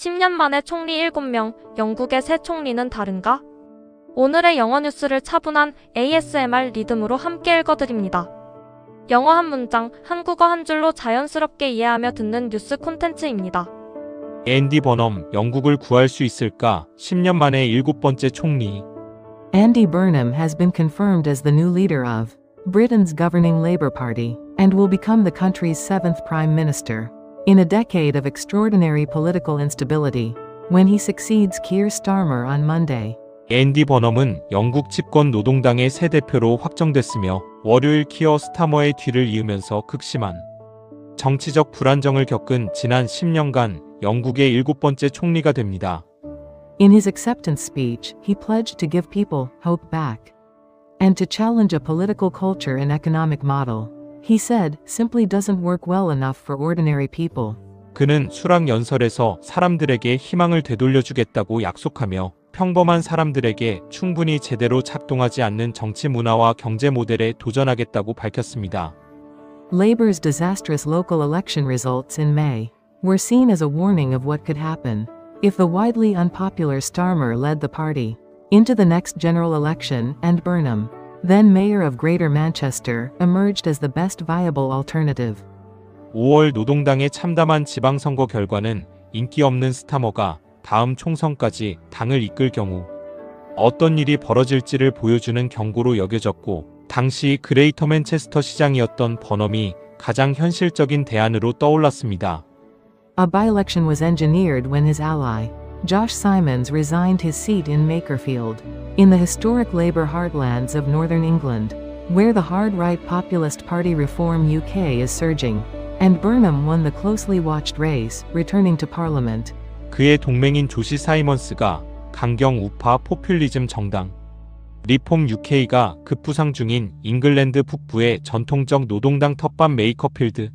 10년 만에 총리 7명, 영국의 새 총리는 다른가? 오늘의 영어 뉴스를 차분한 ASMR 리듬으로 함께 읽어드립니다. 영어 한 문장, 한국어 한 줄로 자연스럽게 이해하며 듣는 뉴스 콘텐츠입니다. 앤디 버넘, 영국을 구할 수 있을까? 10년 만에 7번째 총리. Andy Burnham has been confirmed as the new leader of Britain's governing Labour Party, and will become the country's 7th Prime Minister, in a decade of extraordinary political instability, when he succeeds Keir Starmer on Monday. 앤디 버넘은 영국 집권 노동당의 새 대표로 확정됐으며 월요일 키어 스타머의 뒤를 이으면서 극심한 정치적 불안정을 겪은 지난 10년간 영국의 7번째 총리가 됩니다. In his acceptance speech, he pledged to give people hope back and to challenge a political culture and economic model he said simply doesn't work well enough for ordinary people. 그는 수락연설에서 사람들에게 희망을 되돌려주겠다고 약속하며 평범한 사람들에게 충분히 제대로 작동하지 않는 정치 문화와 경제 모델에 도전하겠다고 밝혔습니다. Labour's disastrous local election results in May were seen as a warning of what could happen if the widely unpopular Starmer led the party into the next general election, and Burnham, then mayor of Greater Manchester, emerged as the best viable alternative. 5월 노동당의 참담한 지방선거 결과는 인기 없는 스타머가 다음 총선까지 당을 이끌 경우 어떤 일이 벌어질지를 보여주는 경고로 여겨졌고, 당시 그레이터 맨체스터 시장이었던 버넘이 가장 현실적인 대안으로 떠올랐습니다. A by-election was engineered when his ally, Josh Simons, resigned his seat in Makerfield, in the historic Labour heartlands of northern England, where the hard-right populist party Reform UK is surging, and Burnham won the closely watched race, returning to Parliament. 그의 동맹인 조시 사이먼스가 강경 우파 포퓰리즘 정당 리폼 UK가 급부상 중인 잉글랜드 북부의 전통적 노동당 텃밭 메이커필드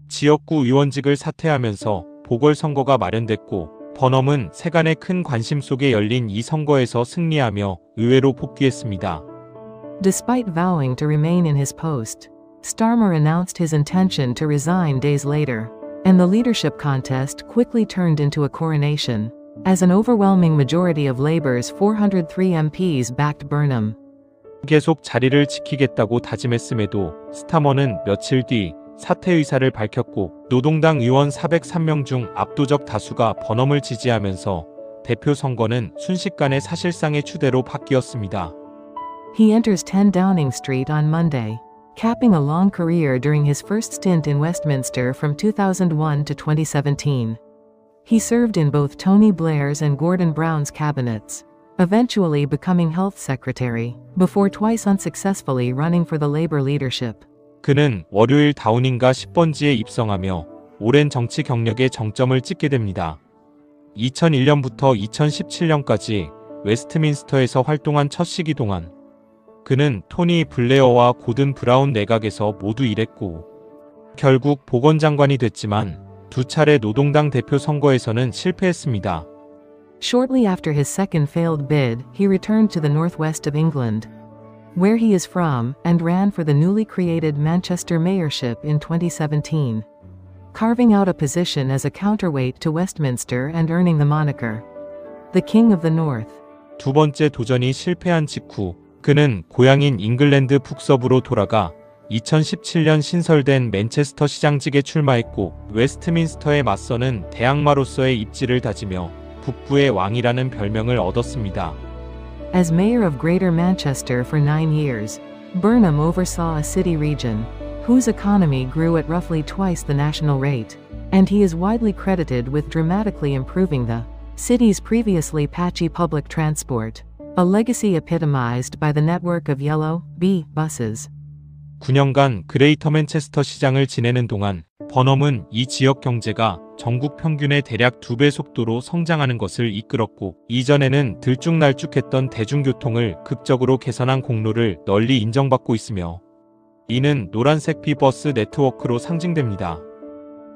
지역구 의원직을 사퇴하면서 보궐선거가 마련됐고, 버넘은 세간의 큰 관심 속에 열린 이 선거에서 승리하며 의회로 복귀했습니다. Despite vowing to remain in his post, Starmer announced his intention to resign days later, and the leadership contest quickly turned into a coronation, as an overwhelming majority of Labour's 403 MPs backed Burnham. 계속 자리를 지키겠다고 다짐했음에도 스타머는 며칠 뒤 사퇴 의사를 밝혔고, 노동당 의원 403명 중 압도적 다수가 버넘을 지지하면서 대표 선거는 순식간에 사실상의 추대로 바뀌었습니다. He enters 10 Downing Street on Monday, capping a long career during his first stint in Westminster from 2001 to 2017. He served in both Tony Blair's and Gordon Brown's cabinets, eventually becoming health secretary, before twice unsuccessfully running for the Labour leadership. 그는 월요일 다우닝가 10번지에 입성하며 오랜 정치 경력의 정점을 찍게 됩니다. 2001년부터 2017년까지 웨스트민스터에서 활동한 첫 시기 동안 그는 토니 블레어와 고든 브라운 내각에서 모두 일했고, 결국 보건장관이 됐지만 두 차례 노동당 대표 선거에서는 실패했습니다. Shortly after his second failed bid, he returned to the northwest of England, where he is from, and ran for the newly created Manchester mayorship in 2017, carving out a position as a counterweight to Westminster and earning the moniker, the King of the North. 두 번째 도전이 실패한 직후 그는 고향인 잉글랜드 북서부로 돌아가 2017년 신설된 맨체스터 시장직에 출마했고, 웨스트민스터에 맞서는 대항마로서의 입지를 다지며 북부의 왕이라는 별명을 얻었습니다. As mayor of Greater Manchester for 9 years, Burnham oversaw a city region whose economy grew at roughly twice the national rate, and he is widely credited with dramatically improving the city's previously patchy public transport, a legacy epitomized by the network of Yellow B buses. 9년간 그레이터 맨체스터 시장을 지내는 동안 버넘은 이 지역 경제가 전국 평균의 대략 2배 속도로 성장하는 것을 이끌었고, 이전에는 들쭉날쭉했던 대중교통을 극적으로 개선한 공로를 널리 인정받고 있으며, 이는 노란색 비버스 네트워크로 상징됩니다.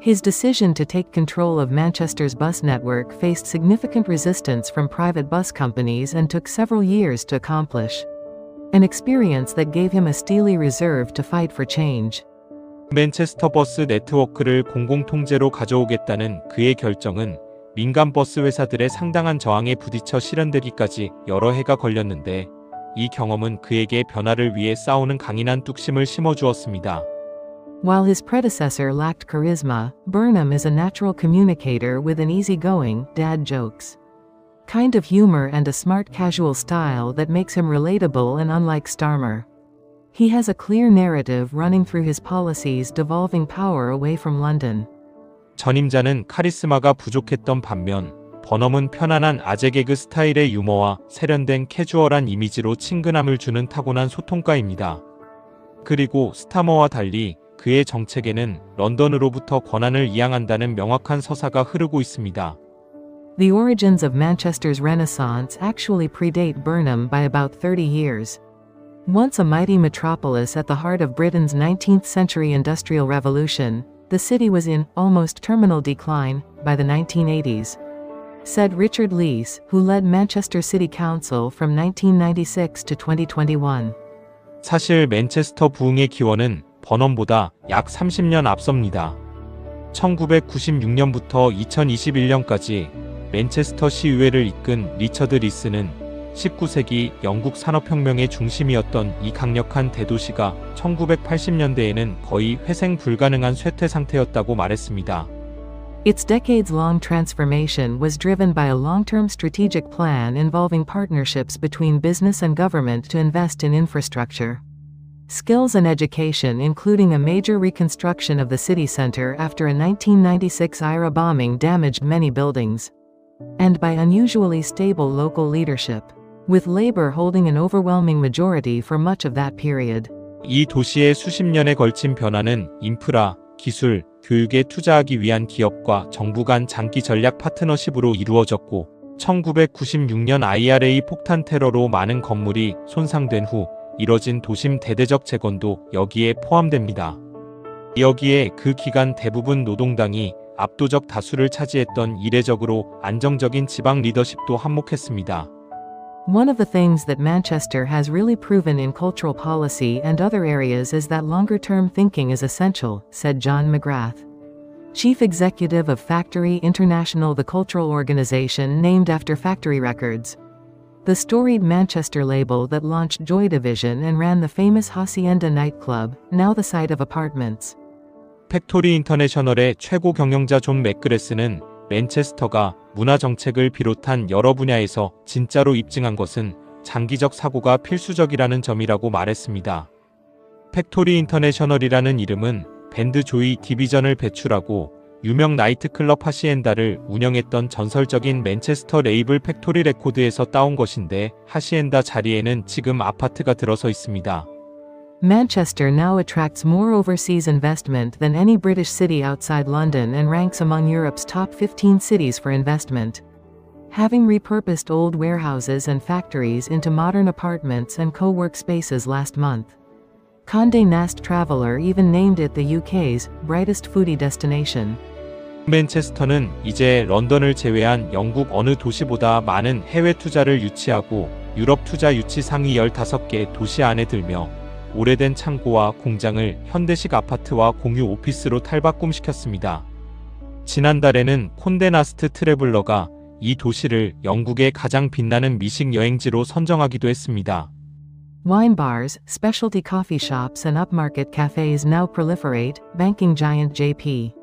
His decision to take control of Manchester's bus network faced significant resistance from private bus companies and took several years to accomplish, an experience that gave him a steely reserve to fight for change. 맨체스터 버스 네트워크를 공공통제로 가져오겠다는 그의 결정은 민간 버스 회사들의 상당한 저항에 부딪혀 실현되기까지 여러 해가 걸렸는데 이 경험은 그에게 변화를 위해 싸우는 강인한 뚝심을 심어주었습니다. While his predecessor lacked charisma, Burnham is a natural communicator with an easygoing, dad jokes kind of humor and a smart casual style that makes him relatable and unlike Starmer. He has a clear narrative running through his policies devolving power away from London. 전임자는 카리스마가 부족했던 반면 버넘은 편안한 아재 개그 스타일의 유머와 세련된 캐주얼한 이미지로 친근함을 주는 타고난 소통가입니다. 그리고 스타머와 달리 그의 정책에는 런던으로부터 권한을 이양한다는 명확한 서사가 흐르고 있습니다. The origins of Manchester's Renaissance actually predate Burnham by about 30 years. Once a mighty metropolis at the heart of Britain's 19th century industrial revolution, the city was in almost terminal decline by the 1980s. Said Richard Leese, who led Manchester City Council from 1996 to 2021. 사실 맨체스터 부흥의 기원은 버넘보다 약 30년 앞섭니다. 1996년부터 2021년까지 맨체스터 시의회를 이끈 리처드 리스는 19세기 영국 산업혁명의 중심이었던 이 강력한 대도시가 1980년대에는 거의 회생 불가능한 쇠퇴 상태였다고 말했습니다. Its decades-long transformation was driven by a long-term strategic plan involving partnerships between business and government to invest in infrastructure, skills and education, including a major reconstruction of the city center after a 1996 IRA bombing damaged many buildings, and by unusually stable local leadership, with Labour holding an overwhelming majority for much of that period. 이 도시의 수십 년에 걸친 변화는 인프라, 기술, 교육에 투자하기 위한 기업과 정부 간 장기 전략 파트너십으로 이루어졌고 1996년 IRA 폭탄 테러로 많은 건물이 손상된 후 이뤄진 도심 대대적 재건도 여기에 포함됩니다. 여기에 그 기간 대부분 노동당이 압도적 다수를 차지했던 이례적으로 안정적인 지방 리더십도 한몫했습니다. One of the things that Manchester has really proven in cultural policy and other areas is that longer-term thinking is essential, said John McGrath, chief executive of Factory International, the cultural organization named after factory records. The storied Manchester label that launched Joy Division and ran the famous Hacienda nightclub, now the site of apartments. 팩토리 인터내셔널의 최고 경영자 존 맥그레스는 맨체스터가 문화 정책을 비롯한 여러 분야에서 진짜로 입증한 것은 장기적 사고가 필수적이라는 점이라고 말했습니다. 팩토리 인터내셔널이라는 이름은 밴드 조이 디비전을 배출하고 유명 나이트클럽 하시엔다를 운영했던 전설적인 맨체스터 레이블 팩토리 레코드에서 따온 것인데 하시엔다 자리에는 지금 아파트가 들어서 있습니다. Manchester now attracts more overseas investment than any British city outside London and ranks among Europe's top 15 cities for investment. Having repurposed old warehouses and factories into modern apartments and co-work spaces last month. Condé Nast Traveller even named it the UK's brightest foodie destination. 맨체스터는 이제 런던을 제외한 영국 어느 도시보다 많은 해외 투자를 유치하고 유럽 투자 유치 상위 15개 도시 안에 들며 오래된 창고와 공장을 현대식 아파트와 공유 오피스로 탈바꿈시켰습니다. 지난달에는 콘데 나스트 트래블러가 이 도시를 영국의 가장 빛나는 미식 여행지로 선정하기도 했습니다. Wine bars, specialty coffee shops and upmarket cafes now proliferate, banking giant JP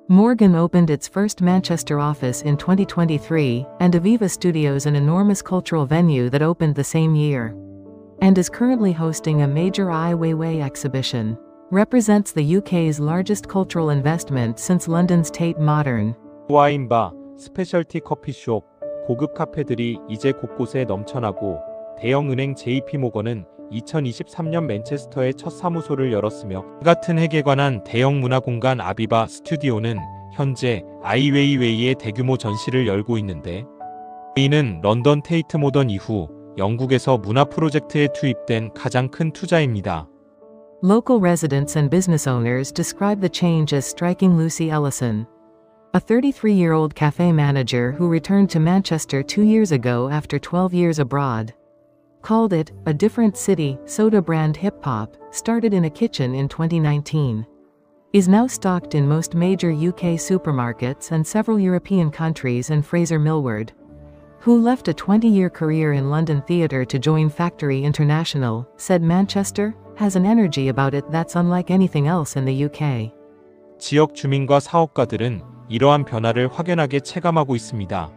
Morgan opened its first Manchester office in 2023, and Aviva Studios, an enormous cultural venue that opened the same year, and is currently hosting a major Ai Weiwei exhibition, represents the UK's largest cultural investment since London's Tate Modern. 와인바, 스페셜티 커피숍, 고급 카페들이 이제 곳곳에 넘쳐나고 대형은행 JP모건은 2023년 맨체스터에 첫 사무소를 열었으며 같은 핵에 관한 대형 문화공간 아비바 스튜디오는 현재 아이웨이웨이의 대규모 전시를 열고 있는데 이는 런던 테이트 모던 이후 영국에서 문화 프로젝트에 투입된 가장 큰 투자입니다. Local residents and business owners describe the change as striking. Lucy Ellison, a 33-year-old cafe manager who returned to Manchester 2 years ago after 12 years abroad, called it a different city. Soda brand Hip Hop started in a kitchen in 2019. is now stocked in most major UK supermarkets and several European countries, and Fraser Millward, who left a 20-year career in London theatre to join Factory International, said Manchester has an energy about it that's unlike anything else in the UK. 지역 주민과 사업가들은 이러한 변화를 확연하게 체감하고 있습니다.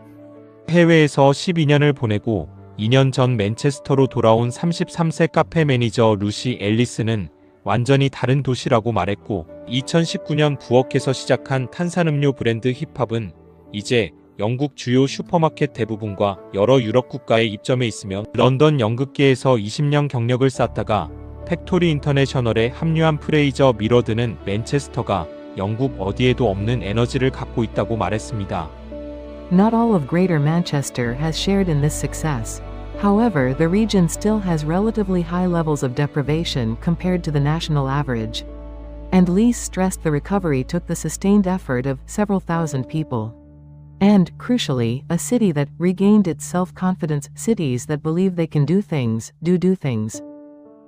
해외에서 12년을 보내고 2년 전 맨체스터로 돌아온 33세 카페 매니저 루시 앨리스는 완전히 다른 도시라고 말했고, 2019년 부엌에서 시작한 탄산음료 브랜드 힙합은 이제 영국 주요 슈퍼마켓 대부분과 여러 유럽 국가에 입점해 있으며, 런던 연극계에서 20년 경력을 쌓다가 팩토리 인터내셔널에 합류한 프레이저 미러드는 맨체스터가 영국 어디에도 없는 에너지를 갖고 있다고 말했습니다. Not all of Greater Manchester has shared in this success. However, the region still has relatively high levels of deprivation compared to the national average. And Lees stressed the recovery took the sustained effort of several thousand people. And, crucially, a city that regained its self-confidence. Cities that believe they can do things, do things.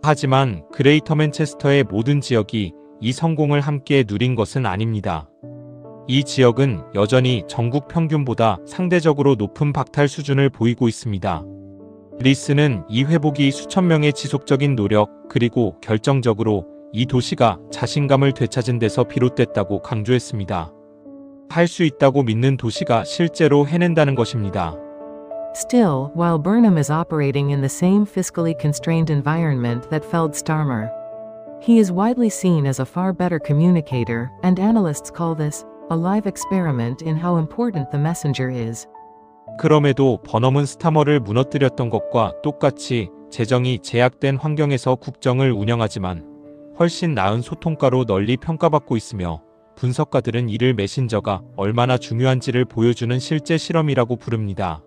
하지만 그레이터 맨체스터의 모든 지역이 이 성공을 함께 누린 것은 아닙니다. 이 지역은 여전히 전국 평균보다 상대적으로 높은 박탈 수준을 보이고 있습니다. 리스는 이 회복이 수천 명의 지속적인 노력, 그리고 결정적으로 이 도시가 자신감을 되찾은 데서 비롯됐다고 강조했습니다. 할 수 있다고 믿는 도시가 실제로 해낸다는 것입니다. Still, while Burnham is operating in the same fiscally constrained environment that felled Starmer, he is widely seen as a far better communicator, and analysts call this a live experiment in how important the messenger is. 그럼에도 버넘은 스타머를 무너뜨렸던 것과 똑같이 재정이 제약된 환경에서 국정을 운영하지만 훨씬 나은 소통가로 널리 평가받고 있으며, 분석가들은 이를 메신저가 얼마나 중요한지를 보여주는 실제 실험이라고 부릅니다.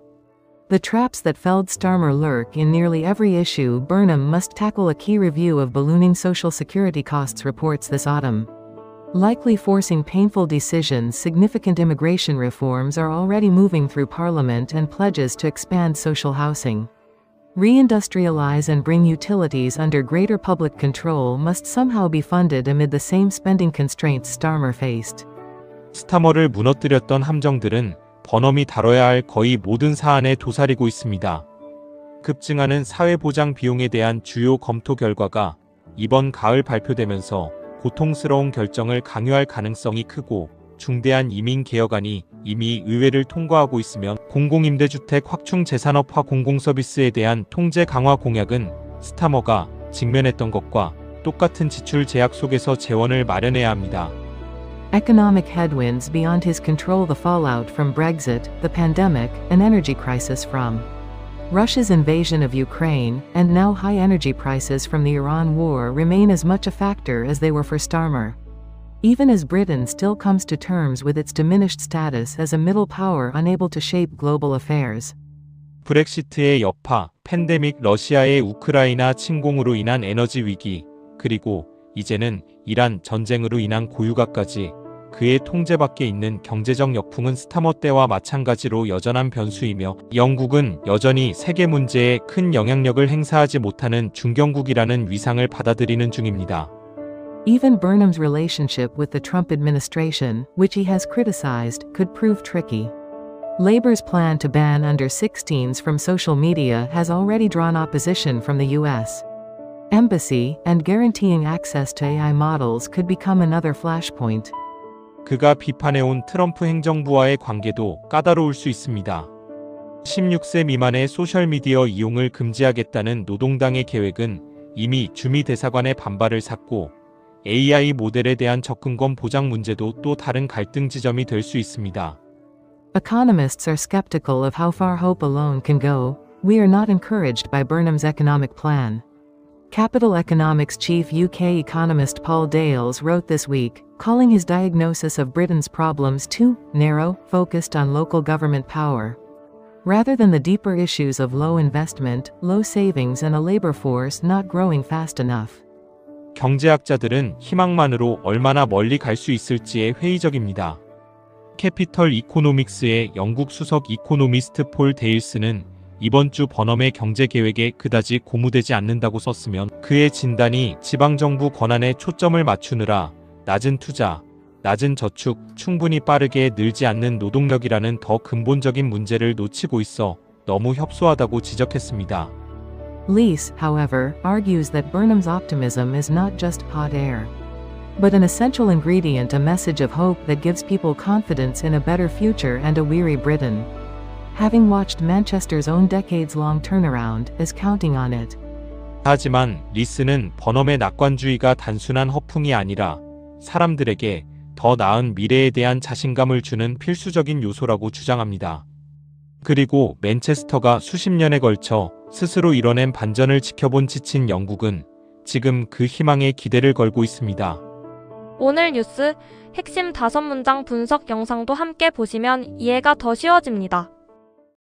The traps that felled Starmer lurk in nearly every issue Burnham must tackle. A key review of ballooning social security costs reports this autumn. Likely forcing painful decisions. Significant immigration reforms are already moving through Parliament, and pledges to expand social housing, reindustrialize and bring utilities under greater public control must somehow be funded amid the same spending constraints Starmer faced. 스타머를 무너뜨렸던 함정들은 버넘이 다뤄야 할 거의 모든 사안에 도사리고 있습니다. 급증하는 사회보장 비용에 대한 주요 검토 결과가 이번 가을 발표되면서 고통스러운 결정을 강요할 가능성이 크고, 중대한 이민 개혁안이 이미 의회를 통과하고 있으면 공공임대주택 확충 재산업화 공공서비스에 대한 통제 강화 공약은 스타머가 직면했던 것과 똑같은 지출 제약 속에서 재원을 마련해야 합니다. Economic headwinds beyond his control. The fallout from Brexit, the pandemic, an energy crisis from Russia's invasion of Ukraine, and now high energy prices from the Iran war remain as much a factor as they were for Starmer. Even as Britain still comes to terms with its diminished status as a middle power unable to shape global affairs. 브렉시트의 여파, 팬데믹, 러시아의 우크라이나 침공으로 인한 에너지 위기, 그리고 이제는 이란 전쟁으로 인한 고유가까지 그의 통제 밖에 있는 경제적 역풍은 스타머 때와 마찬가지로 여전한 변수이며, 영국은 여전히 세계 문제에 큰 영향력을 행사하지 못하는 중견국이라는 위상을 받아들이는 중입니다. Even Burnham's relationship with the Trump administration, which he has criticized, could prove tricky. Labor's plan to ban under-16s from social media has already drawn opposition from the U.S. Embassy, and guaranteeing access to AI models could become another flashpoint. 그가 비판해온 트럼프 행정부와의 관계도 까다로울 수 있습니다. 16세 미만의 소셜미디어 이용을 금지하겠다는 노동당의 계획은 이미 주미 대사관의 반발을 샀고, AI 모델에 대한 접근권 보장 문제도 또 다른 갈등 지점이 될 수 있습니다. Economists are skeptical of how far hope alone can go. We are not encouraged by Burnham's economic plan. Capital Economics chief UK economist Paul Dales wrote this week, calling his diagnosis of Britain's problems too narrow, focused on local government power, rather than the deeper issues of low investment, low savings and a labor force not growing fast enough. 경제학자들은 희망만으로 얼마나 멀리 갈 수 있을지에 회의적입니다. 캐피털 이코노믹스의 영국 수석 이코노미스트 폴 데일스는 이번 주 버넘의 경제 계획에 그다지 고무되지 않는다고 썼으면, 그의 진단이 지방정부 권한에 초점을 맞추느라 낮은 투자, 낮은 저축, 충분히 빠르게 늘지 않는 노동력이라는 더 근본적인 문제를 놓치고 있어 너무 협소하다고 지적했습니다. Leese, however, argues that Burnham's optimism is not just hot air, but an essential ingredient, a message of hope that gives people confidence in a better future and a weary Britain. Having watched Manchester's own decades-long turnaround, is counting on it. 하지만 리스는 버넘의 낙관주의가 단순한 허풍이 아니라 사람들에게 더 나은 미래에 대한 자신감을 주는 필수적인 요소라고 주장합니다. 그리고 맨체스터가 수십 년에 걸쳐 스스로 이뤄낸 반전을 지켜본 지친 영국은 지금 그 희망에 기대를 걸고 있습니다. 오늘 뉴스 핵심 5문장 분석 영상도 함께 보시면 이해가 더 쉬워집니다.